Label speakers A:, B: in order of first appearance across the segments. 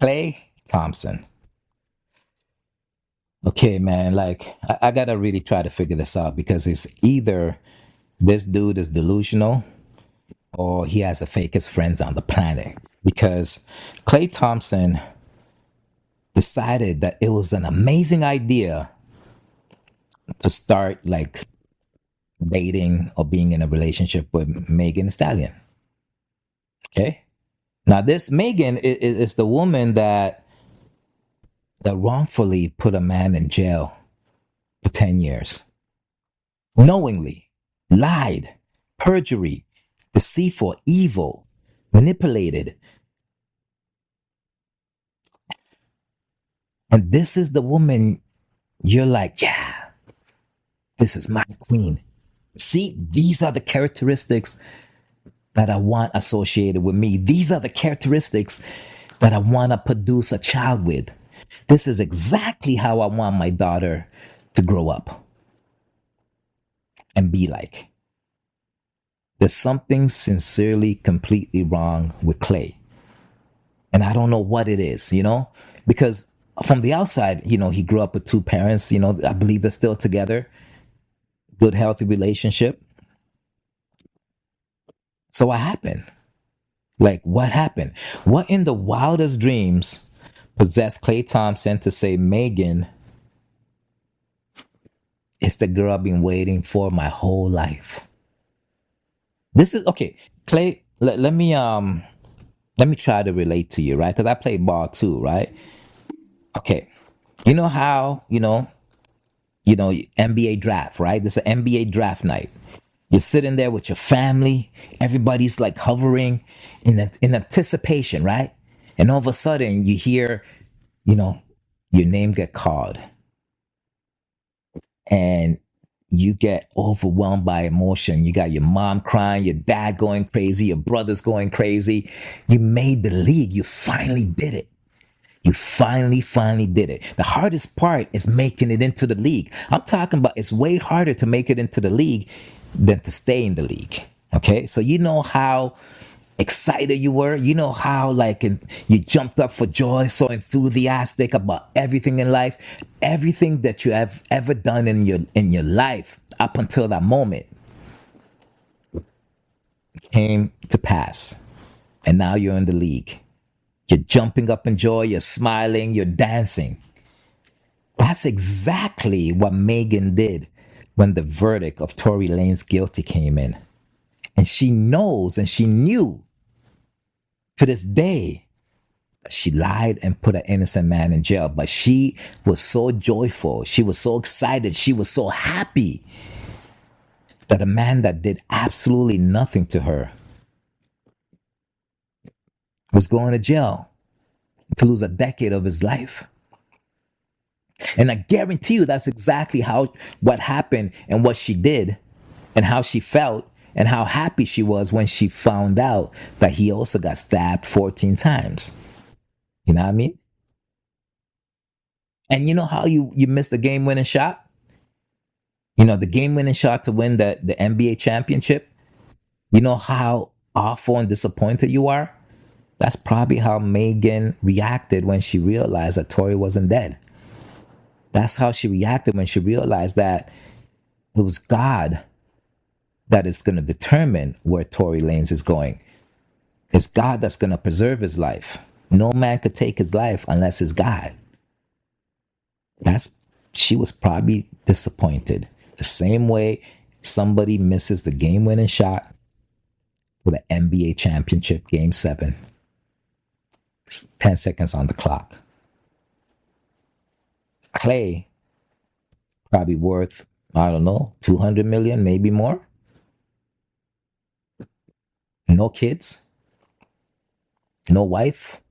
A: Klay Thompson. Okay, man, like I gotta really try to figure this out because it's either this dude is delusional or he has the fakest friends on the planet. Because Klay Thompson decided that it was an amazing idea to start like dating or being in a relationship with Megan Thee Stallion. Okay. Now this Megan is the woman that wrongfully put a man in jail for 10 years. Knowingly, lied, perjury, deceitful, evil, manipulated. And this is the woman you're like, yeah, this is my queen. See, these are the characteristics that I want associated with me. These are the characteristics that I want to produce a child with. This is exactly how I want my daughter to grow up and be like. There's something sincerely, completely wrong with Klay. And I don't know what it is, because from the outside, he grew up with two parents, I believe they're still together, good, healthy relationship. So what happened? Like, what happened? What in the wildest dreams possessed Klay Thompson to say, Megan is the girl I've been waiting for my whole life? This is okay, Klay. Let me try to relate to you, right? Because I play ball too, right? Okay, you know how NBA draft, right? This is an NBA draft night. You're sitting there with your family. Everybody's like hovering in anticipation, right? And all of a sudden, you hear, you know, your name get called, and you get overwhelmed by emotion. You got your mom crying, your dad going crazy, your brother's going crazy. You made the league. You finally did it. You finally did it. The hardest part is making it into the league. I'm talking about it's way harder to make it into the league than to stay in the league. Okay. So you know how excited you were. You know how you jumped up for joy, so enthusiastic about everything in life, everything that you have ever done in your life up until that moment came to pass. And now you're in the league. You're jumping up in joy, you're smiling, you're dancing. That's exactly what Megan did when the verdict of Tory Lanez guilty came in. And she knows and she knew to this day that she lied and put an innocent man in jail. But she was so joyful. She was so excited. She was so happy that a man that did absolutely nothing to her was going to jail to lose a decade of his life. And I guarantee you that's exactly what happened and what she did and how she felt and how happy she was when she found out that he also got stabbed 14 times. You know what I mean? And you know how you missed the game winning shot? You know, the game winning shot to win the NBA championship? You know how awful and disappointed you are? That's probably how Megan reacted when she realized that Tory wasn't dead. That's how she reacted when she realized that it was God that is going to determine where Tory Lanez is going. It's God that's going to preserve his life. No man could take his life unless it's God. She was probably disappointed. The same way somebody misses the game-winning shot for the NBA championship, Game 7. 10 seconds on the clock. Klay, probably worth, I don't know, 200 million, maybe more. No kids, no wife,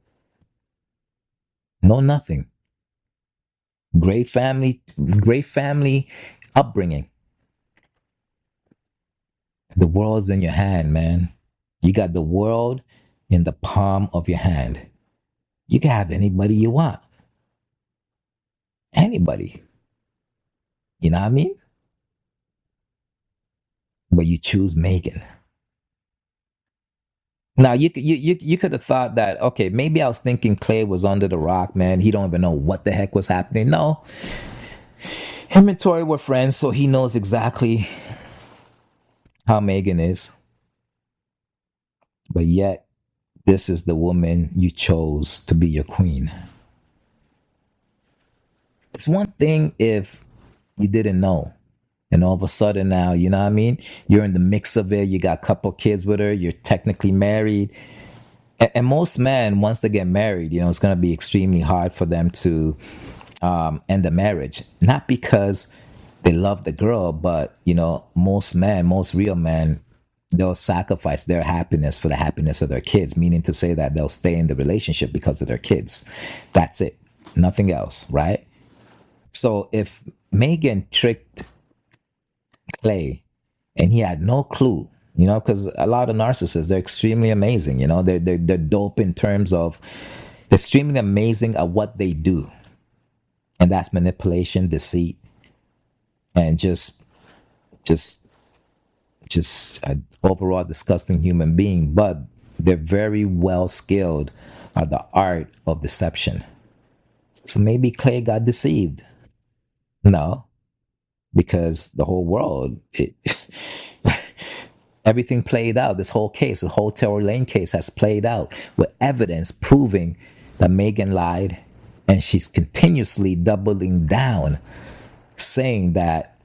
A: no nothing. Great family upbringing. The world's in your hand, man. You got the world in the palm of your hand. You can have anybody you want. Anybody. You know what I mean? But you choose Megan. Now you could have thought that, okay, maybe I was thinking Clay was under the rock, man. He don't even know what the heck was happening. No, him and Tori were friends, so he knows exactly how Megan is. But yet, this is the woman you chose to be your queen. It's one thing if you didn't know, and all of a sudden now, you know what I mean? You're in the mix of it. You got a couple kids with her. You're technically married. And most men, once they get married, it's going to be extremely hard for them to end the marriage. Not because they love the girl, but most men, most real men, they'll sacrifice their happiness for the happiness of their kids. Meaning to say that they'll stay in the relationship because of their kids. That's it, nothing else, right? So if Megan tricked Clay and he had no clue, because a lot of narcissists, they're extremely amazing. They're dope in terms of they're extremely amazing at what they do, and that's manipulation, deceit, and just an overall disgusting human being. But they're very well skilled at the art of deception. So maybe Clay got deceived. No, because the whole world, everything played out. This whole case, the whole Tory Lane case has played out with evidence proving that Megan lied, and she's continuously doubling down, saying that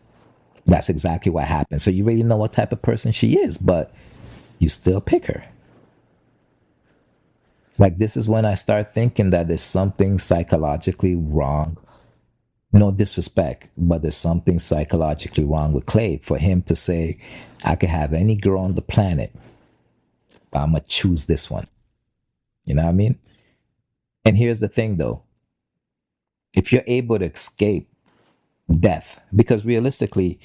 A: that's exactly what happened. So you really know what type of person she is, but you still pick her. Like, this is when I start thinking that there's something psychologically wrong. No disrespect, but there's something psychologically wrong with Clay for him to say, I could have any girl on the planet, but I'm going to choose this one. You know what I mean? And here's the thing, though. If you're able to escape death, because realistically,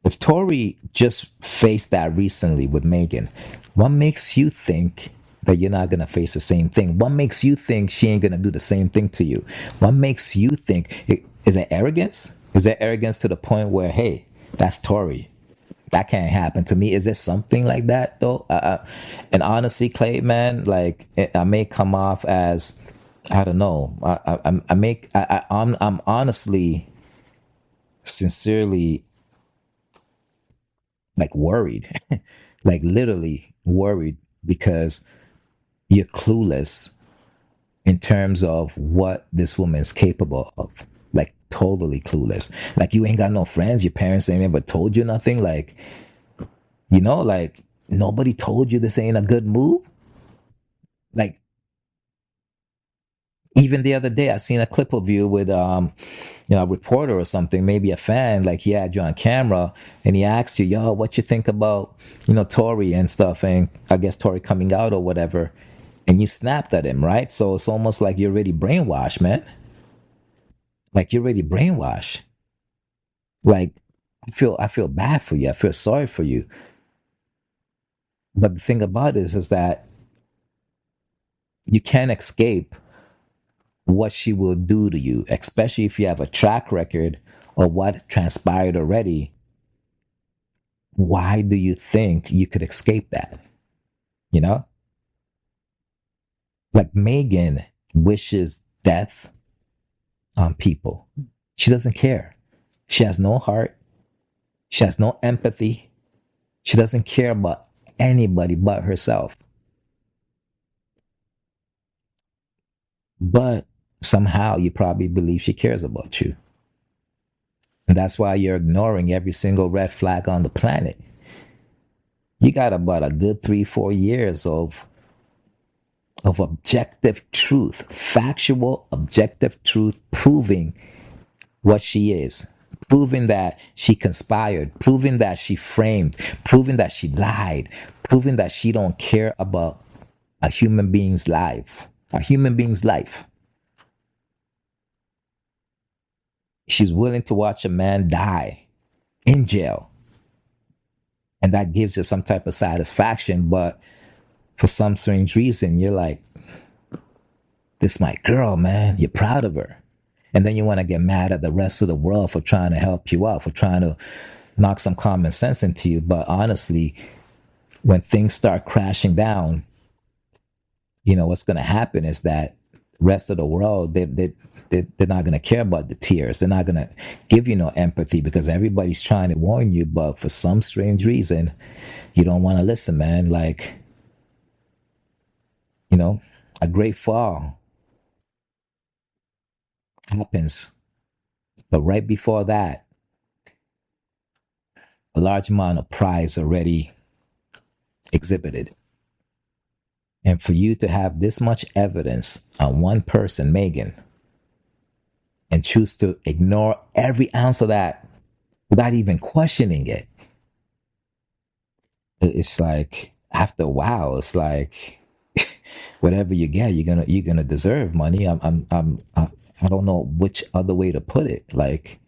A: if Tori just faced that recently with Megan, what makes you think that you're not going to face the same thing? What makes you think she ain't going to do the same thing to you? What makes you think, is it arrogance? Is there arrogance to the point where, hey, that's Tori, that can't happen to me? Is there something like that, though? And honestly, Clay, man, like, I may come off as, I don't know, I'm honestly, sincerely, like, worried, like literally worried, because you're clueless in terms of what this woman is capable of. Like, totally clueless. Like, you ain't got no friends. Your parents ain't ever told you nothing. Like, like, nobody told you this ain't a good move. Like, even the other day, I seen a clip of you with a reporter or something, maybe a fan. Like, he had you on camera and he asked you, yo, what you think about Tori and stuff, and I guess Tori coming out or whatever, and you snapped at him, right? So it's almost like you're already brainwashed, man. Like, you're already brainwashed. Like, I feel bad for you. I feel sorry for you. But the thing about it is that you can't escape what she will do to you, especially if you have a track record of what transpired already. Why do you think you could escape that? You know? Like, Megan wishes death on people. She doesn't care. She has no heart. She has no empathy. She doesn't care about anybody but herself. But somehow you probably believe she cares about you. And that's why you're ignoring every single red flag on the planet. You got about a good 3-4 years of objective truth, factual objective truth, proving what she is, proving that she conspired, proving that she framed, proving that she lied, proving that she don't care about a human being's life, a human being's life. She's willing to watch a man die in jail, and that gives you some type of satisfaction. But for some strange reason, you're like, this is my girl, man. You're proud of her. And then you want to get mad at the rest of the world for trying to help you out, for trying to knock some common sense into you. But honestly, when things start crashing down, what's going to happen is that rest of the world, they're not going to care about the tears. They're not going to give you no empathy because everybody's trying to warn you, but for some strange reason, you don't want to listen, man. Like, you know, a great fall happens, but right before that, a large amount of pride is already exhibited. And for you to have this much evidence on one person, Megan, and choose to ignore every ounce of that without even questioning it, it's like after a while, it's like whatever you get, you're gonna deserve money. I don't know which other way to put it. Like,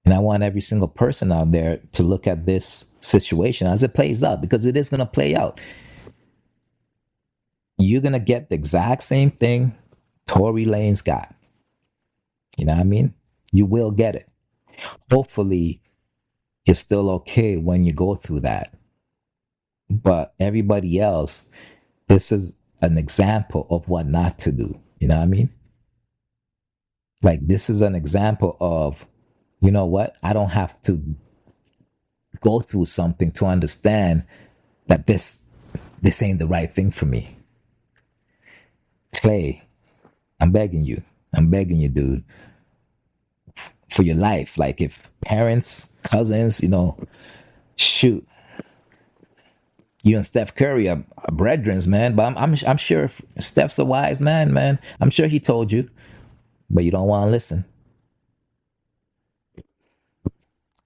A: and I want every single person out there to look at this situation as it plays out because it is gonna play out. You're gonna get the exact same thing Tory Lane's got. You know what I mean? You will get it. Hopefully, you're still okay when you go through that. But everybody else, this is an example of what not to do. You know what I mean? Like, this is an example of, you know what? I don't have to go through something to understand that this ain't the right thing for me. Klay, I'm begging you. I'm begging you, dude, for your life. Like, if parents, cousins, shoot, you and Steph Curry are brethrens, man. But I'm sure Steph's a wise man, man. I'm sure he told you, but you don't want to listen.